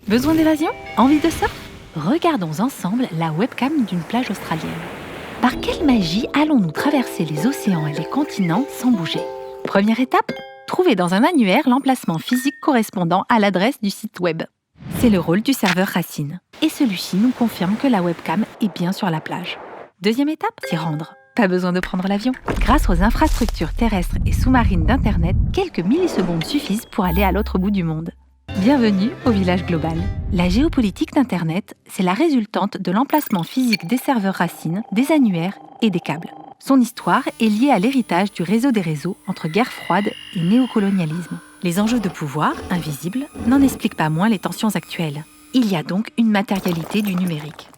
Besoin d'évasion? Envie de surf? Regardons ensemble la webcam d'une plage australienne. Par quelle magie allons-nous traverser les océans et les continents sans bouger? Première étape, trouver dans un annuaire l'emplacement physique correspondant à l'adresse du site web. C'est le rôle du serveur Racine. Et celui-ci nous confirme que la webcam est bien sur la plage. Deuxième étape, s'y rendre. Pas besoin de prendre l'avion. Grâce aux infrastructures terrestres et sous-marines d'Internet, quelques millisecondes suffisent pour aller à l'autre bout du monde. Bienvenue au village global. La géopolitique d'Internet, c'est la résultante de l'emplacement physique des serveurs Racine, des annuaires et des câbles. Son histoire est liée à l'héritage du réseau des réseaux entre guerre froide et néocolonialisme. Les enjeux de pouvoir, invisibles, n'en expliquent pas moins les tensions actuelles. Il y a donc une matérialité du numérique.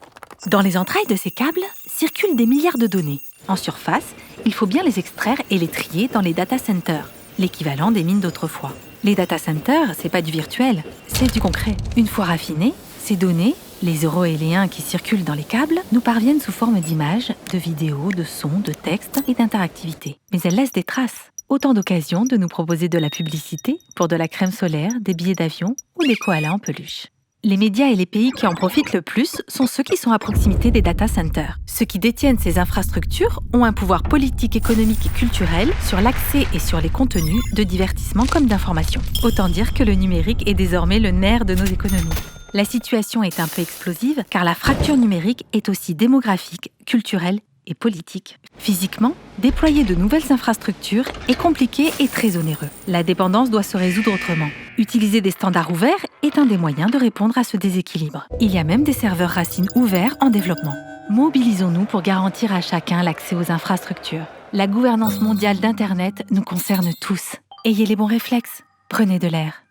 Dans les entrailles de ces câbles circulent des milliards de données. En surface, il faut bien les extraire et les trier dans les data centers, l'équivalent des mines d'autrefois. Les data centers, c'est pas du virtuel, c'est du concret. Une fois raffinées, ces données, les 0 et les 1 qui circulent dans les câbles, nous parviennent sous forme d'images, de vidéos, de sons, de textes et d'interactivité. Mais elles laissent des traces. Autant d'occasions de nous proposer de la publicité pour de la crème solaire, des billets d'avion ou des koalas en peluche. Les médias et les pays qui en profitent le plus sont ceux qui sont à proximité des data centers. Ceux qui détiennent ces infrastructures ont un pouvoir politique, économique et culturel sur l'accès et sur les contenus de divertissement comme d'information. Autant dire que le numérique est désormais le nerf de nos économies. La situation est un peu explosive car la fracture numérique est aussi démographique, culturelle et politique. Physiquement, déployer de nouvelles infrastructures est compliqué et très onéreux. La dépendance doit se résoudre autrement. Utiliser des standards ouverts est un des moyens de répondre à ce déséquilibre. Il y a même des serveurs Racine ouverts en développement. Mobilisons-nous pour garantir à chacun l'accès aux infrastructures. La gouvernance mondiale d'Internet nous concerne tous. Ayez les bons réflexes. Prenez de l'air.